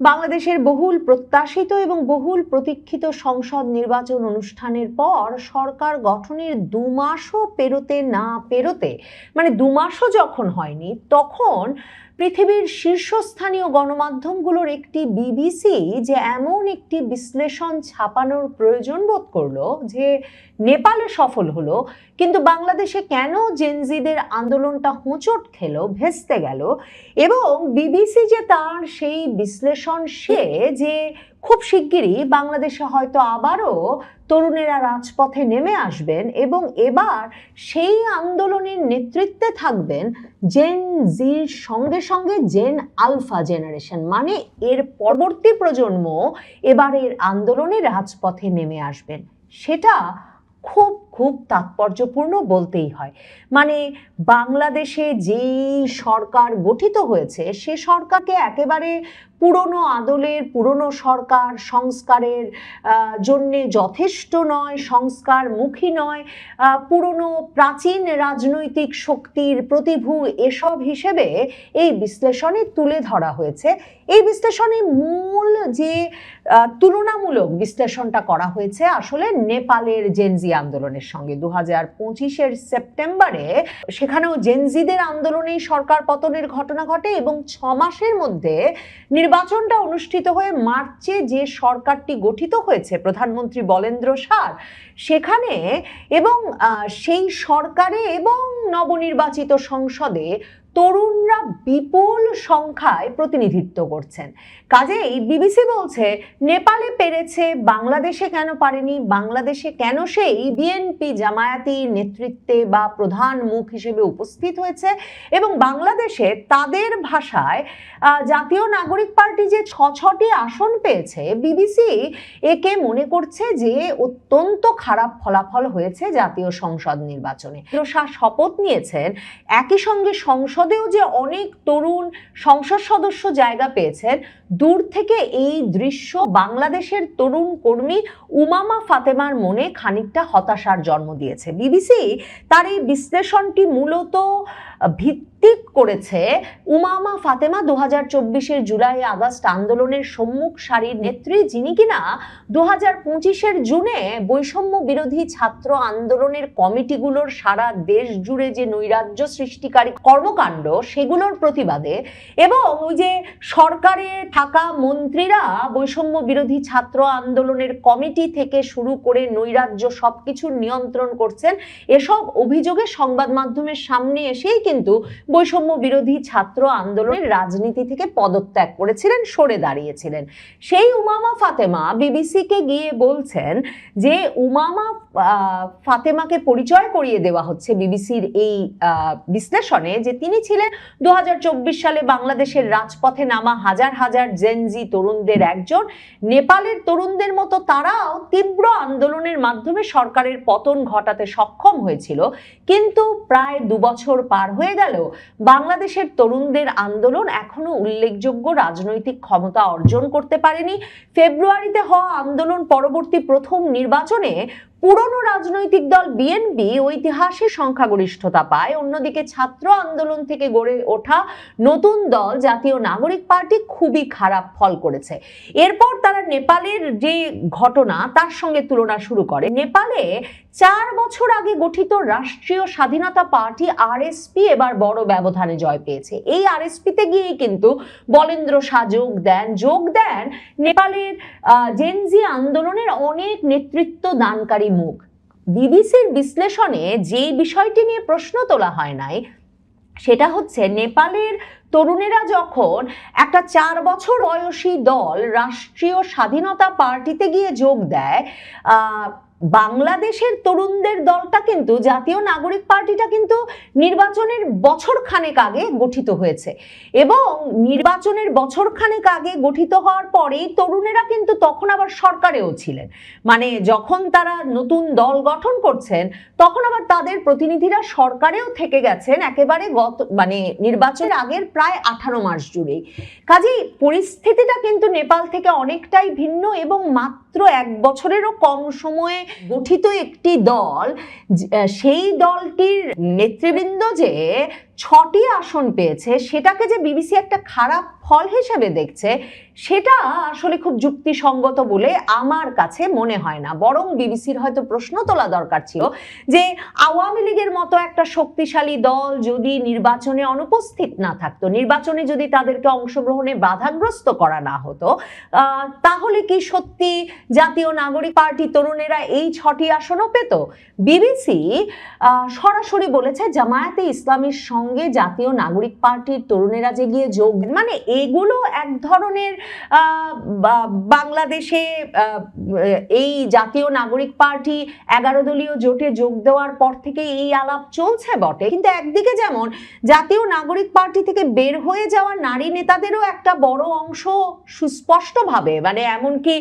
বাংলাদেশের বহুল প্রত্যাশিত এবং বহুল প্রতীক্ষিত সংসদ নির্বাচন অনুষ্ঠানের পর সরকার গঠনের 2 মাসও পেরোতে মানে 2 মাসও যখন হয়নি, তখন পৃথিবীর শীর্ষস্থানীয় গণমাধ্যমগুলোর একটি বিবিসি যে এমন একটি বিশ্লেষণ ছাপানোর প্রয়োজন বোধ করলো যে নেপালে সফল হলো, কিন্তু বাংলাদেশে কেন জেনজিদের আন্দোলনটা হোঁচট খেলো, ভেস্তে গেল, এবং বিবিসি যে তার সেই বিশ্লেষণ যে খুব শিগগিরই বাংলাদেশে হয়তো আবারও তরুণেরা রাজপথে নেমে আসবেন এবং এবার সেই আন্দোলনের নেতৃত্বে থাকবেন জেন জির সঙ্গে সঙ্গে জেন আলফা জেনারেশন, মানে এর পরবর্তী প্রজন্ম এবারের আন্দোলনে রাজপথে নেমে আসবেন। সেটা খুব খুব তাৎপর্যপূর্ণ বলতেই হয়। মানে বাংলাদেশে যেই সরকার গঠিত হয়েছে সে সরকারকে একেবারে পুরনো আদলের পুরনো সরকার, সংস্কারের জন্যে যথেষ্ট নয়, সংস্কারমুখী নয়, পুরনো প্রাচীন রাজনৈতিক শক্তির প্রতিভূ এসব হিসেবে এই বিশ্লেষণে তুলে ধরা হয়েছে। এই বিশ্লেষণে মূল যে তুলনামূলক বিশ্লেষণটা করা হয়েছে আসলে নেপালের জেনজি আন্দোলনের সঙ্গে। 2025-এর সেপ্টেম্বরে সেখানেও জেনজিদের আন্দোলনেই সরকার পতনের ঘটনা ঘটে এবং 6 মাসের মধ্যে নির্বাচনটা অনুষ্ঠিত হয়ে মার্চে যে সরকারটি গঠিত হয়েছে প্রধানমন্ত্রী বলেন্দ্র সার, সেখানে এবং সেই সরকারে এবং নবনির্বাচিত সংসদে তরুণরা বিপুল সংখ্যায় প্রতিনিধিত্ব করছেন। কাজেই বিবিসি বলছে নেপালে পেরেছে, বাংলাদেশে কেন পারেনি, বাংলাদেশে কেন সেই বিএনপি জামায়াতি নেতৃত্বে বা প্রধান মুখ হিসেবে উপস্থিত হয়েছে, এবং বাংলাদেশে তাদের ভাষায় জাতীয় নাগরিক পার্টি যে 6টি আসন পেয়েছে, বিবিসি একে মনে করছে যে অত্যন্ত খারাপ ফলাফল হয়েছে জাতীয় সংসদ নির্বাচনে। শপথ নিয়েছেন, একই সঙ্গে সংসদেও যে অনেক তরুণ সংসদ সদস্য জায়গা পেয়েছেন, দূর থেকে এই দৃশ্য বাংলাদেশের তরুণ কর্মী উমামা ফাতেমার মনে খানিকটা হতাশার জন্ম দিয়েছে। বিবিসি তার এই বিশ্লেষণটি মূলত ভিত্তিক করেছে উমামা ফাতেমা 2024-এর জুলাই আগস্ট আন্দোলনের সম্মুখ সারির নেত্রী, যিনি কিনা 2025-এর জুনে বৈষম্য বিরোধী ছাত্র আন্দোলনের কমিটিগুলোর সারা দেশ জুড়ে যে নৈরাজ্য সৃষ্টিকারী কর্মকাণ্ড সেগুলোর প্রতিবাদে, এবং ওই যে সরকারে থাকা মন্ত্রীরা বৈষম্য বিরোধী ছাত্র আন্দোলনের কমিটি থেকে শুরু করে নৈরাজ্য সবকিছু নিয়ন্ত্রণ করছেন, এসব অভিযোগে সংবাদ মাধ্যমের সামনে এসেই কিন্তু বৈষম্য বিরোধী ছাত্র আন্দোলনের রাজনীতি থেকে পদত্যাগ করেছিলেন, সরে দাঁড়িয়েছিলেন। সেই উমামা ফাতেমা বিবিসিকে গিয়ে বলছেন যে উমামা ফাতেমাকে পরিচয় করিয়ে দেওয়া হচ্ছে বিবিসির এই বিশ্লেষণে যে তিনি ছিলেন 2024 সালে বাংলাদেশের রাজপথে নামা হাজার হাজার জেনজি তরুণদের একজন। নেপালের তরুণদের মতো তারাও তীব্র আন্দোলনের মাধ্যমে সরকারের পতন ঘটাতে সক্ষম হয়েছিল, কিন্তু প্রায় 2 বছর পার হয়ে গেল বাংলাদেশের তরুণদের আন্দোলন এখনো উল্লেখযোগ্য রাজনৈতিক ক্ষমতা অর্জন করতে পারেনি। ফেব্রুয়ারিতে হওয়া আন্দোলন পরবর্তী প্রথম নির্বাচনে পুরনো রাজনৈতিক দল বিএনপি ঐতিহাসিক সংখ্যাগরিষ্ঠতা পায়, অন্যদিকে ছাত্র আন্দোলন থেকে গড়ে ওঠা নতুন দল জাতীয় নাগরিক পার্টি খুবই খারাপ ফল করেছে। এরপর তারা নেপালের যে ঘটনা তার সঙ্গে তুলনা শুরু করে। নেপালে 4 বছর আগে গঠিত রাষ্ট্রীয় স্বাধীনতা পার্টি আরএসপি এবার বড় ব্যবধানে জয় পেয়েছে। এই আরএসপিতে গিয়েই কিন্তু বলেন্দ্র শাহ যোগ দেন নেপালের জেনজি আন্দোলনের অনেক নেতৃত্ব দানকারী মুখ। বিবিসির বিশ্লেষণে যে বিষয়টি নিয়ে প্রশ্ন তোলা হয় নাই সেটা হচ্ছে নেপালের তরুণেরা যখন একটা 4 বছর বয়সী দল রাষ্ট্রীয় স্বাধীনতা পার্টিতে গিয়ে যোগ দেয়, বাংলাদেশের তরুণদের দলটা কিন্তু জাতীয় নাগরিক পার্টিটা কিন্তু নির্বাচনের বছরখানেক আগে গঠিত হয়েছে, এবং নির্বাচনের বছরখানেক আগে গঠিত হওয়ার পরেই তরুণেরা কিন্তু তখন আবার সরকারেও ছিলেন। মানে যখন তারা নতুন দল গঠন করছেন তখন আবার তাদের প্রতিনিধিরা সরকারেও থেকে গেছেন একেবারে নির্বাচনের আগের প্রায় 18 মাস জুড়েই। কাজেই পরিস্থিতিটা কিন্তু নেপাল থেকে অনেকটাই ভিন্ন, এবং মাত্র 1 বছরেরও কম সময়ে গঠিত একটি দল, সেই দলটির নেতৃবৃন্দ যে 6টি আসন পেয়েছে সেটাকে যে বিবিসি একটা খারাপ ফল হিসেবে দেখছে সেটা আসলে খুব যুক্তিসঙ্গত বলে আমার কাছে মনে হয় না। বরং বিবিসির হয়তো প্রশ্ন তোলা দরকার ছিল যে আওয়ামী লীগের মতো একটা শক্তিশালী দল যদি নির্বাচনে অনুপস্থিত না থাকতো, নির্বাচনে যদি তাদেরকে অংশগ্রহণে বাধাগ্রস্ত করা না হতো, তাহলে কি সত্যি জাতীয় নাগরিক পার্টি তরুণেরা এই 6টি আসনও পেত? বিবিসি সরাসরি বলেছে জামায়াতে ইসলামীর সঙ্গে জাতীয় নাগরিক পার্টির তরুণেরা যে গিয়ে যোগ, মানে এগুলো এক ধরনের বাংলাদেশে এই জাতীয় নাগরিক পার্টি 11 দলীয় জোটে যোগ দেওয়ার পর থেকে এই আলাপ চলছে বটে, কিন্তু একদিকে যেমন জাতীয় নাগরিক পার্টি থেকে বের হয়ে যাওয়া নারী নেতাদেরও একটা বড় অংশ সুস্পষ্টভাবে, মানে এমনকি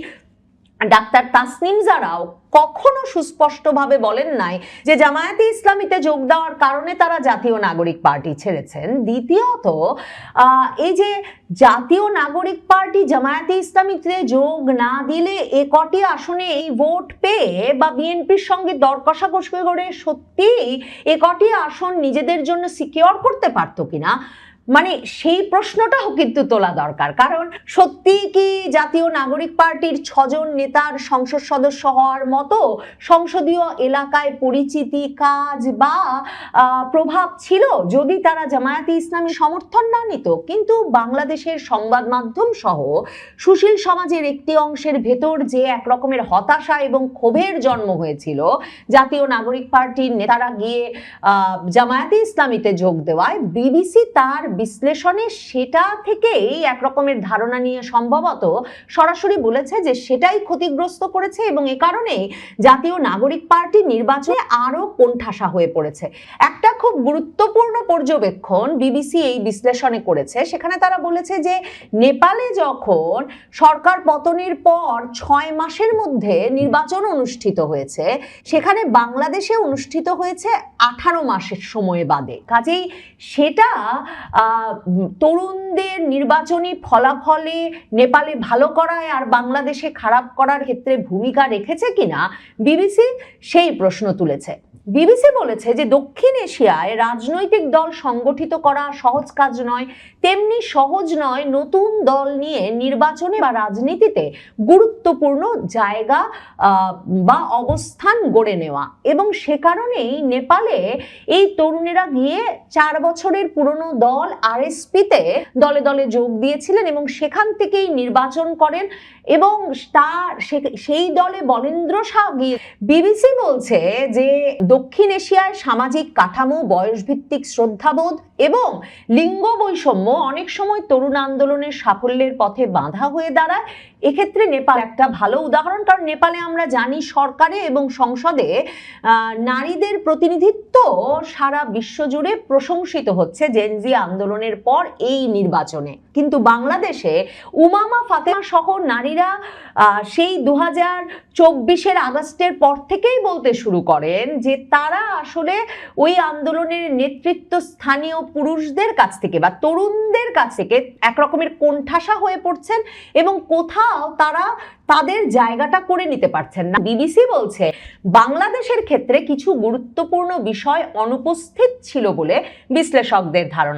ডাক্তার তাসনিম জারাও কখনো সুস্পষ্টভাবে বলেন নাই যে জামায়াতে ইসলামীতে যোগ দেওয়ার কারণে তারা জাতীয় নাগরিক পার্টি ছেড়েছেন। দ্বিতীয়ত, এই যে জাতীয় নাগরিক পার্টি জামায়াতে ইসলামীতে যোগ না দিলে এ কটি আসনে এই ভোট পেয়ে বা বিএনপির সঙ্গে দর কষাকষি করে সত্যি এ কটি আসন নিজেদের জন্য সিকিউর করতে পারতো কিনা, মানে সেই প্রশ্নটাও কিন্তু তোলা দরকার। কারণ সত্যি কি জাতীয় নাগরিক পার্টির 6 জন নেতার সংসদ সদস্য হওয়ার মতো সংসদীয় এলাকায় পরিচিতি, কাজ বা প্রভাব ছিল যদি তারা জামায়াতে ইসলামী সমর্থন না নিত? কিন্তু বাংলাদেশের সংবাদ মাধ্যম সহ সুশীল সমাজের একটি অংশের ভেতর যে এক রকমের হতাশা এবং ক্ষোভের জন্ম হয়েছিল জাতীয় নাগরিক পার্টির নেতারা গিয়ে জামায়াতে ইসলামীতে যোগ দেওয়ায়, বিবিসি তার বিশ্লেষণে সেটা থেকেই এক রকমের ধারণা নিয়ে সম্ভবত সরাসরি বলেছে যে সেটাই ক্ষতিগ্রস্ত করেছে এবং এ কারণে জাতীয় নাগরিক পার্টি নির্বাচনে আরো কোণঠাসা হয়ে পড়েছে। একটা খুব গুরুত্বপূর্ণ পর্যবেক্ষণ বিবিসি এই বিশ্লেষণে করেছে, সেখানে তারা বলেছে যে নেপালে যখন সরকার পতনের পর 6 মাসের মধ্যে নির্বাচন অনুষ্ঠিত হয়েছে, সেখানে বাংলাদেশে অনুষ্ঠিত হয়েছে 18 মাসের সময় বাদে। কাজেই সেটা তরুণদের নির্বাচনী ফলাফলে নেপালে ভালো করায় আর বাংলাদেশে খারাপ করার ক্ষেত্রে ভূমিকা রেখেছে কিনা বিবিসি সেই প্রশ্ন তুলেছে। বিবিসি বলেছে যে দক্ষিণ এশিয়ায় রাজনৈতিক দল সংগঠিত করা সহজ কাজ নয়, তেমনি সহজ নয় নতুন দল নিয়ে নির্বাচনে বা রাজনীতিতে গুরুত্বপূর্ণ জায়গা বা অবস্থান গড়ে নেওয়া, এবং সে কারণেই নেপালে এই তরুণেরা গিয়ে 4 বছরের পুরনো দল আরএসপিতে দলে দলে যোগ দিয়েছিলেন এবং সেখান থেকেই নির্বাচন করেন এবং সেই দলে বলেন্দ্র শাহ গিয়ে। বিবিসি বলছে যে দক্ষিণ এশিয়ায় সামাজিক কাঠামো, বয়সভিত্তিক শ্রদ্ধাবোধ এবং লিঙ্গ বৈষম্য অনেক সময় তরুণ আন্দোলনের সাফল্যের পথে বাধা হয়ে দাঁড়ায়। এক্ষেত্রে নেপাল একটা ভালো উদাহরণ, কারণ নেপালে আমরা জানি সরকারে এবং সংসদে নারীদের প্রতিনিধিত্ব সারা বিশ্বজুড়ে প্রশংসিত হচ্ছে জেনজি আন্দোলনের পর এই নির্বাচনে। কিন্তু বাংলাদেশে উমামা ফাতেমা সহ নারীরা সেই 2024-এর আগস্টের পর থেকেই বলতে শুরু করেন যে তারা আসলে ওই আন্দোলনের নেতৃত্ব স্থানীয় পুরুষদের কাছ থেকে বা তরুণদের কাছ থেকে এক রকমের কোণঠাসা হয়ে পড়ছেন এবং কোথাও তারা তাদের জায়গাটা করে নিতে পারছেন না। বিবিসি বলছে বাংলাদেশের ক্ষেত্রে কিছু গুরুত্বপূর্ণ বিষয় অনুপস্থিত ছিল বলে বিশ্লেষকদের ধারণা।